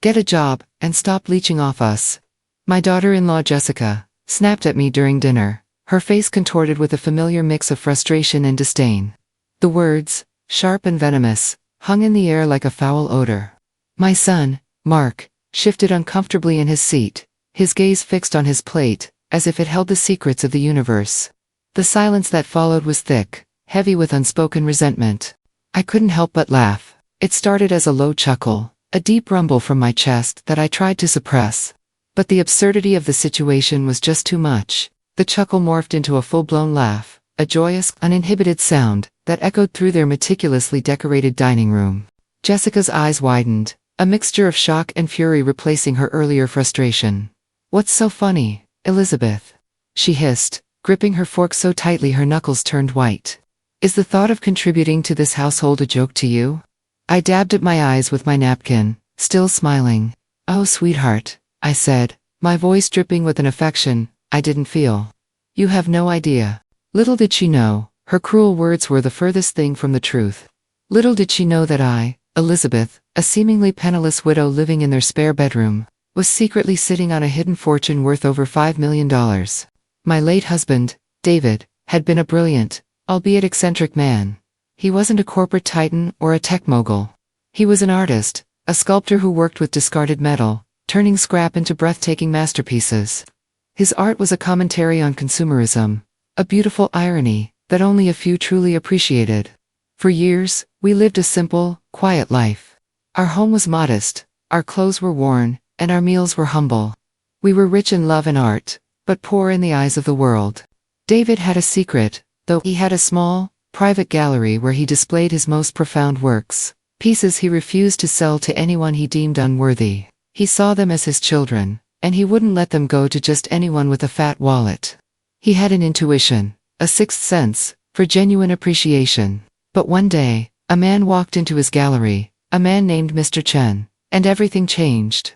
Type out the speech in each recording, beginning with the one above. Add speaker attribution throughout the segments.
Speaker 1: Get a job, and stop leeching off us. My daughter-in-law Jessica snapped at me during dinner, her face contorted with a familiar mix of frustration and disdain. The words, sharp and venomous, hung in the air like a foul odor. My son, Mark, shifted uncomfortably in his seat, his gaze fixed on his plate, as if it held the secrets of the universe. The silence that followed was thick, heavy with unspoken resentment. I couldn't help but laugh. It started as a low chuckle, a deep rumble from my chest that I tried to suppress. But the absurdity of the situation was just too much. The chuckle morphed into a full-blown laugh, a joyous, uninhibited sound that echoed through their meticulously decorated dining room. Jessica's eyes widened, a mixture of shock and fury replacing her earlier frustration. "What's so funny, Elizabeth?" she hissed, gripping her fork so tightly her knuckles turned white. "Is the thought of contributing to this household a joke to you?" I dabbed at my eyes with my napkin, still smiling. "Oh, sweetheart," I said, my voice dripping with an affection I didn't feel. "You have no idea." Little did she know, her cruel words were the furthest thing from the truth. Little did she know that I, Elizabeth, a seemingly penniless widow living in their spare bedroom, was secretly sitting on a hidden fortune worth over $5 million. My late husband, David, had been a brilliant, albeit eccentric man. He wasn't a corporate titan or a tech mogul. He was an artist, a sculptor who worked with discarded metal, turning scrap into breathtaking masterpieces. His art was a commentary on consumerism, a beautiful irony that only a few truly appreciated. For years, we lived a simple, quiet life. Our home was modest, our clothes were worn, and our meals were humble. We were rich in love and art, but poor in the eyes of the world. David had a secret, though. He had a small, private gallery where he displayed his most profound works, pieces he refused to sell to anyone he deemed unworthy. He saw them as his children, and he wouldn't let them go to just anyone with a fat wallet. He had an intuition, a sixth sense, for genuine appreciation. But one day, a man walked into his gallery, a man named Mr. Chen, and everything changed.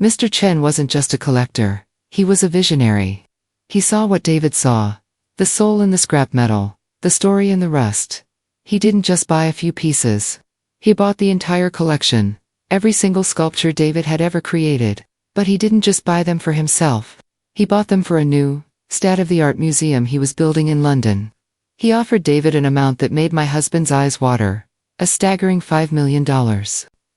Speaker 1: Mr. Chen wasn't just a collector, he was a visionary. He saw what David saw, the soul in the scrap metal, the story in the rust. He didn't just buy a few pieces. He bought the entire collection, every single sculpture David had ever created. But he didn't just buy them for himself. He bought them for a new, state-of-the-art museum he was building in London. He offered David an amount that made my husband's eyes water, a staggering $5 million.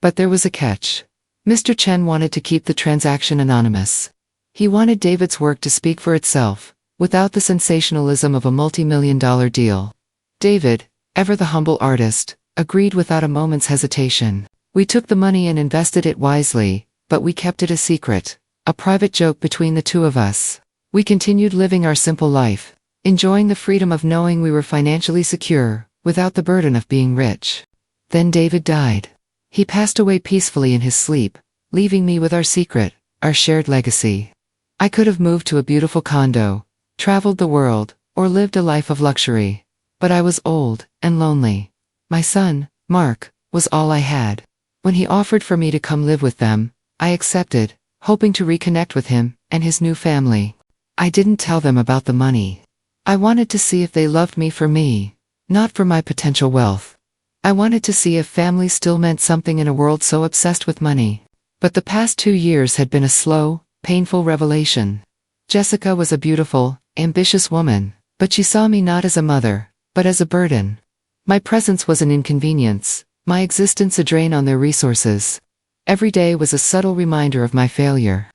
Speaker 1: But there was a catch. Mr. Chen wanted to keep the transaction anonymous. He wanted David's work to speak for itself, without the sensationalism of a multi-million-dollar deal. David, ever the humble artist, agreed without a moment's hesitation. We took the money and invested it wisely, but we kept it a secret, a private joke between the two of us. We continued living our simple life, enjoying the freedom of knowing we were financially secure, without the burden of being rich. Then David died. He passed away peacefully in his sleep, leaving me with our secret, our shared legacy. I could have moved to a beautiful condo, traveled the world, or lived a life of luxury. But I was old and lonely. My son, Mark, was all I had. When he offered for me to come live with them, I accepted, hoping to reconnect with him and his new family. I didn't tell them about the money. I wanted to see if they loved me for me, not for my potential wealth. I wanted to see if family still meant something in a world so obsessed with money. But the past 2 years had been a slow, painful revelation. Jessica was a beautiful, ambitious woman, but she saw me not as a mother, but as a burden. My presence was an inconvenience, my existence a drain on their resources. Every day was a subtle reminder of my failure.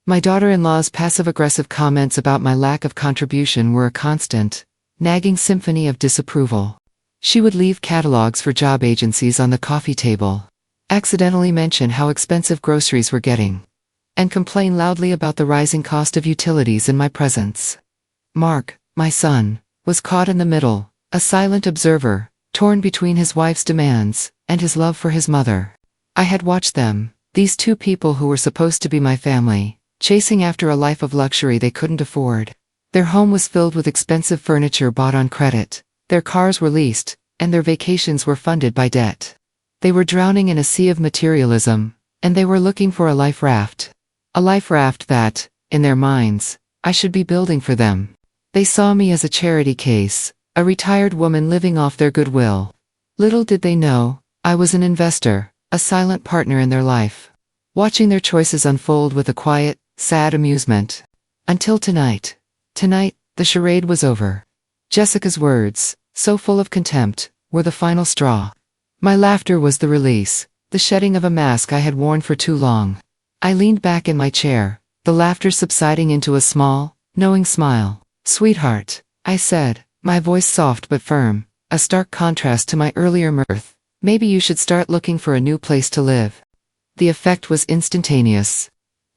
Speaker 1: My daughter-in-law's passive-aggressive comments about my lack of contribution were a constant, nagging symphony of disapproval. She would leave catalogs for job agencies on the coffee table, accidentally mention how expensive groceries were getting, and complain loudly about the rising cost of utilities in my presence. Mark, my son, was caught in the middle, a silent observer, torn between his wife's demands and his love for his mother. I had watched them, these two people who were supposed to be my family, chasing after a life of luxury they couldn't afford. Their home was filled with expensive furniture bought on credit, their cars were leased, and their vacations were funded by debt. They were drowning in a sea of materialism, and they were looking for a life raft. A life raft that, in their minds, I should be building for them. They saw me as a charity case, a retired woman living off their goodwill. Little did they know, I was an investor, a silent partner in their life. watching their choices unfold with a quiet, sad amusement. Until tonight. Tonight, the charade was over. Jessica's words, so full of contempt, were the final straw. My laughter was the release, the shedding of a mask I had worn for too long. I leaned back in my chair, the laughter subsiding into a small, knowing smile. "Sweetheart," I said, my voice soft but firm, a stark contrast to my earlier mirth. "Maybe you should start looking for a new place to live." The effect was instantaneous.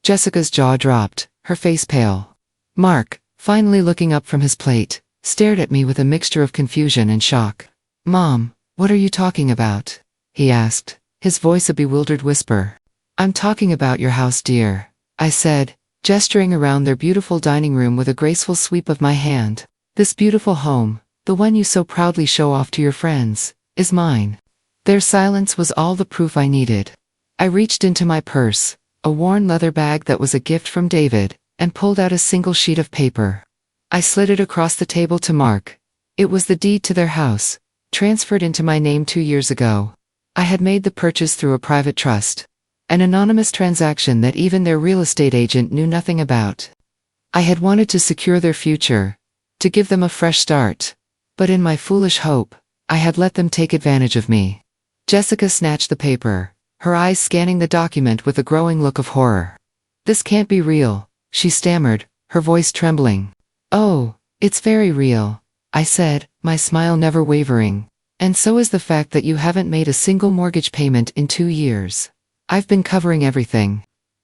Speaker 1: Jessica's jaw dropped, her face pale. Mark, finally looking up from his plate, stared at me with a mixture of confusion and shock. "Mom, what are you talking about?" he asked, his voice a bewildered whisper. "I'm talking about your house, dear," I said, gesturing around their beautiful dining room with a graceful sweep of my hand. "This beautiful home, the one you so proudly show off to your friends, is mine." Their silence was all the proof I needed. I reached into my purse, a worn leather bag that was a gift from David, and pulled out a single sheet of paper. I slid it across the table to Mark. It was the deed to their house, transferred into my name 2 years ago. I had made the purchase through a private trust. An anonymous transaction that even their real estate agent knew nothing about. I had wanted to secure their future, to give them a fresh start. But in my foolish hope, I had let them take advantage of me. Jessica snatched the paper, her eyes scanning the document with a growing look of horror. "This can't be real," she stammered, her voice trembling. "Oh, it's very real," I said, my smile never wavering. "And so is the fact that you haven't made a single mortgage payment in 2 years. I've been covering everything.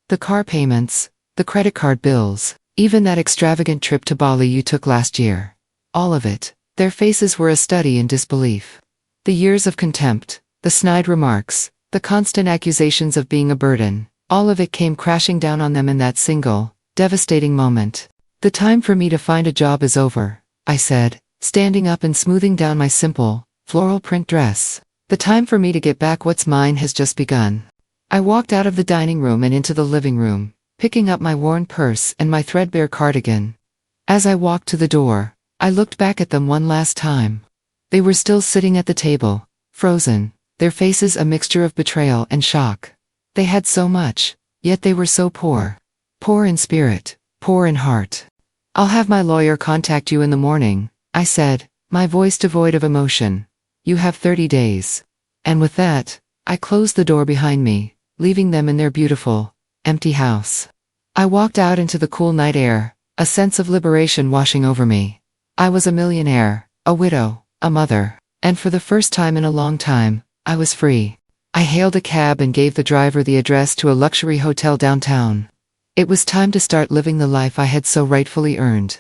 Speaker 1: The car payments, the credit card bills, even that extravagant trip to Bali you took last year. All of it." Their faces were a study in disbelief. The years of contempt, the snide remarks, the constant accusations of being a burden, all of it came crashing down on them in that single, devastating moment. "The time for me to find a job is over," I said, standing up and smoothing down my simple, floral print dress. "The time for me to get back what's mine has just begun." I walked out of the dining room and into the living room, picking up my worn purse and my threadbare cardigan. As I walked to the door, I looked back at them one last time. They were still sitting at the table, frozen, their faces a mixture of betrayal and shock. They had so much, yet they were so poor. Poor in spirit, poor in heart. "I'll have my lawyer contact you in the morning," I said, my voice devoid of emotion. "You have 30 days. And with that, I closed the door behind me, leaving them in their beautiful, empty house. I walked out into the cool night air, a sense of liberation washing over me. I was a millionaire, a widow, a mother, and for the first time in a long time, I was free. I hailed a cab and gave the driver the address to a luxury hotel downtown. It was time to start living the life I had so rightfully earned.